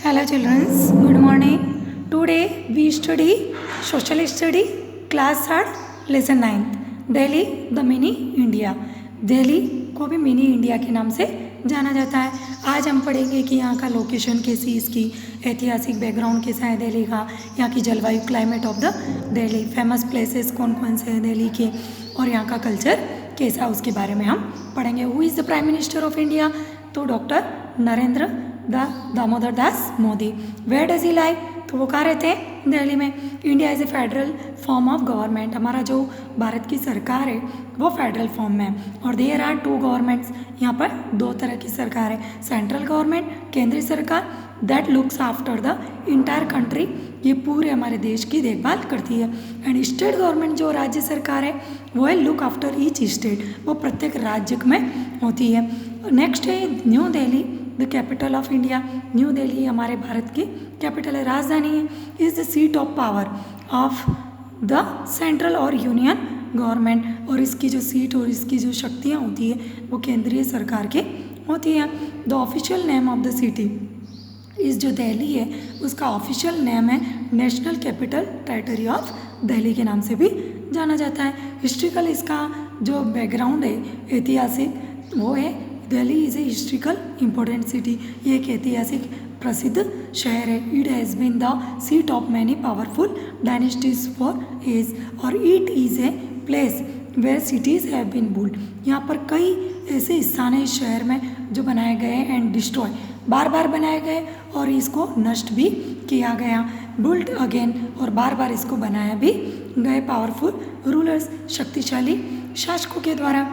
Hello children, good morning. Today we study social study class 3rd lesson 9th Delhi the mini India. Delhi को भी mini India के नाम से जाना जाता है। आज हम पढ़ेंगे कि यहाँ का लोकेशन कैसी, इसकी ऐतिहासिक बैकग्राउंड कैसा है दिल्ली का, यहाँ की जलवायु climate of the Delhi, famous places कौन कौन से हैं दिल्ली के, और यहाँ का कल्चर कैसा उसके बारे में हम पढ़ेंगे। Who is the prime minister of India? तो doctor Narendra Damodar Das Modi. Where does he live? तो वो कहाँ रहते हैं? दिल्ली में। India is a federal form of government. हमारा जो भारत की सरकार है वो फेडरल फॉर्म में है। और देयर आर 2 गवर्नमेंट्स, यहाँ पर 2 तरह की सरकार है। सेंट्रल गवर्नमेंट, केंद्रीय सरकार, that looks after the entire country, ये पूरे हमारे देश की देखभाल करती है। एंड स्टेट गवर्नमेंट, जो राज्य सरकार है वो है लुक आफ्टर ईच स्टेट, वो प्रत्येक राज्य में होती है। नेक्स्ट है new Delhi, the capital of India. New Delhi हमारे भारत की कैपिटल है, राजधानी है। Is the seat of power of the central और यूनियन गवर्नमेंट, और इसकी जो सीट और इसकी जो शक्तियाँ होती है वो केंद्रीय सरकार की होती है। The official name of the city, इस जो दिल्ली है उसका ऑफिशियल नेम है national capital territory of Delhi के नाम से भी जाना जाता है। हिस्ट्रिकल इसका जो बैकग्राउंड है ऐतिहासिक वो है Delhi is a historical important city, ये एक ऐतिहासिक प्रसिद्ध शहर है। It has been the seat of many powerful dynasties for ages, और it is a place where cities have been build. यहाँ पर कई ऐसे स्थान हैं इस शहर में जो बनाए गए एंड डिस्ट्रॉय, बार बार बनाए गए और इसको नष्ट भी किया गया, बुल्ड अगेन, और बार बार इसको बनाया भी गए पावरफुल रूलर्स, शक्तिशाली शासकों के द्वारा।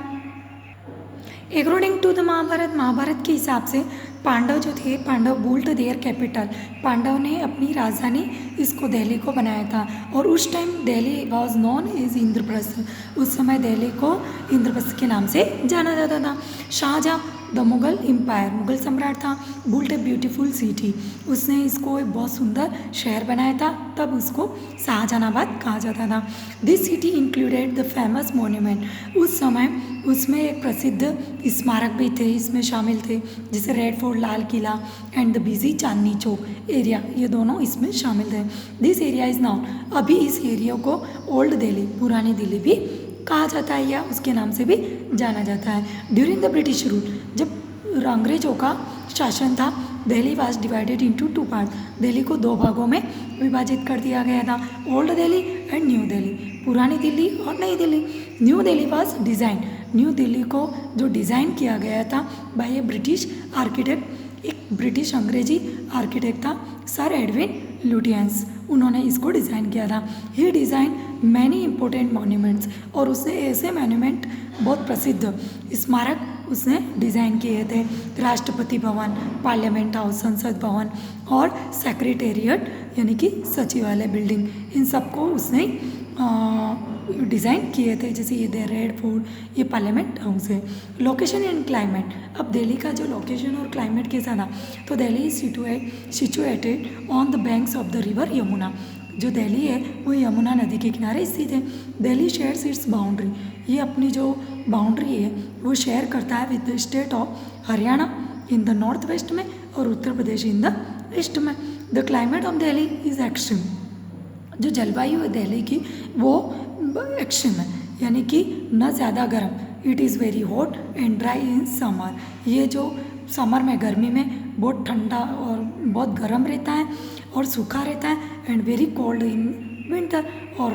अकॉर्डिंग टू द महाभारत के हिसाब से पांडव जो थे, Pandav built their capital, Pandav ने अपनी राजधानी इसको दिल्ली को बनाया था। और उस time Delhi was known as Indraprastha, उस समय दिल्ली को इंद्रप्रस्थ के नाम से जाना जाता था। शाहजहाँ द मुगल एम्पायर, मुगल सम्राट था, बुल्ट ए ब्यूटीफुल सिटी, उसने इसको एक बहुत सुंदर शहर बनाया था, तब उसको शाहजहानाबाद कहा जाता था। This city included the famous monument, उस समय उसमें एक प्रसिद्ध स्मारक भी थे, इसमें शामिल थे, जैसे red fort, Lal Qila and the busy Chandni Chowk area, ये दोनों इसमें शामिल थे। दिस एरिया इज़ नाउन, अभी इस एरिया को ओल्ड दिल्ली, पुरानी दिल्ली भी कहा जाता है या उसके नाम से भी जाना जाता है। ड्यूरिंग द ब्रिटिश रूल, जब अंग्रेजों का शासन था, Delhi was divided into 2 part, Delhi को 2 भागों में विभाजित कर दिया गया था, old Delhi and new Delhi, पुरानी दिल्ली और नई Delhi. New Delhi was design, new Delhi को जो डिज़ाइन किया गया था बाय ए ब्रिटिश आर्किटेक्ट, एक ब्रिटिश अंग्रेजी आर्किटेक्ट था सर एडविन लुटियंस, उन्होंने इसको डिज़ाइन किया था। ही डिज़ाइन मैनी इंपॉर्टेंट मॉन्यूमेंट्स, और उसने ऐसे मॉन्यूमेंट, बहुत प्रसिद्ध स्मारक उसने डिज़ाइन किए थे। राष्ट्रपति भवन, पार्लियामेंट हाउस, संसद भवन और सेक्रेटेरिएट यानी कि सचिवालय बिल्डिंग, इन सबको उसने डिज़ाइन किए थे। जैसे ये रेड फोर्ट, ये पार्लियामेंट हाउस है। लोकेशन एंड क्लाइमेट, अब दिल्ली का जो लोकेशन और क्लाइमेट कैसा था, तो Delhi is situated on the banks of the river Yamuna, जो दिल्ली है वो यमुना नदी के किनारे स्थित है। दिल्ली शेयर्स इट्स बाउंड्री, ये अपनी जो बाउंड्री है वो शेयर करता है with the state of Haryana in the north west में और Uttar Pradesh in the east में। The climate of Delhi is extreme, जो जलवायु है दिल्ली की वो एक्सट्रीम है, यानी कि न ज़्यादा गर्म, it is very hot and dry in summer, ये जो समर में, गर्मी में बहुत ठंडा और बहुत गर्म रहता है और सूखा रहता है, and very cold in winter, और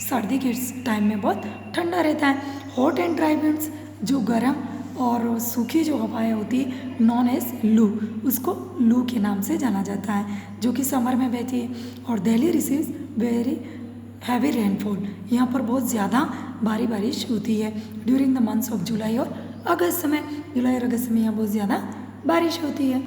सर्दी के टाइम में बहुत ठंडा रहता है। हॉट एंड ड्राई विंड्स, जो गर्म और सूखी जो हवाएं होती है, नॉन एज लू, उसको लू के नाम से जाना जाता है, जो कि समर में बहती है। और Delhi receives very heavy rainfall, यहाँ पर बहुत ज़्यादा भारी बारिश होती है during the months of July और अगस्त में, जुलाई और अगस्त में यहाँ बहुत ज़्यादा बारिश होती है।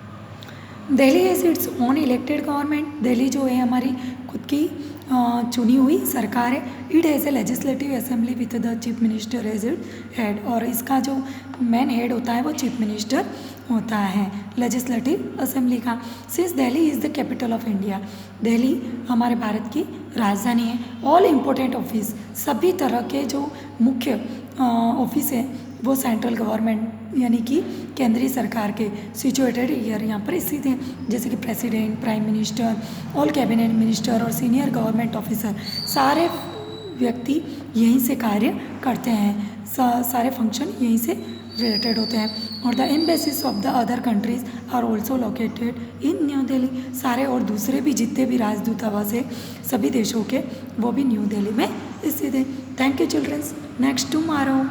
Delhi has its own elected government, Delhi जो है हमारी खुद की चुनी हुई सरकार है। It has a legislative assembly with the chief minister as it head, और इसका जो मेन हेड होता है वो चीफ मिनिस्टर होता है लेजिस्लेटिव असेंबली का। Since Delhi is the capital of India, Delhi हमारे भारत की राजधानी है। ऑल इम्पोर्टेंट ऑफिस, सभी तरह के जो मुख्य ऑफिस है वो सेंट्रल गवर्नमेंट यानी कि केंद्रीय सरकार के सिचुएटेड ईयर यहाँ पर स्थित हैं, जैसे कि president, prime minister, all cabinet minister और सीनियर गवर्नमेंट ऑफिसर, सारे व्यक्ति यहीं से कार्य करते हैं, सारे फंक्शन यहीं से रिलेटेड होते हैं। और the embassies of the other countries are also located in New Delhi, सारे और दूसरे भी जितने भी राजदूतावास है सभी देशों के, वो भी न्यू दिल्ली में स्थित है। Thank you childrens, next tomorrow.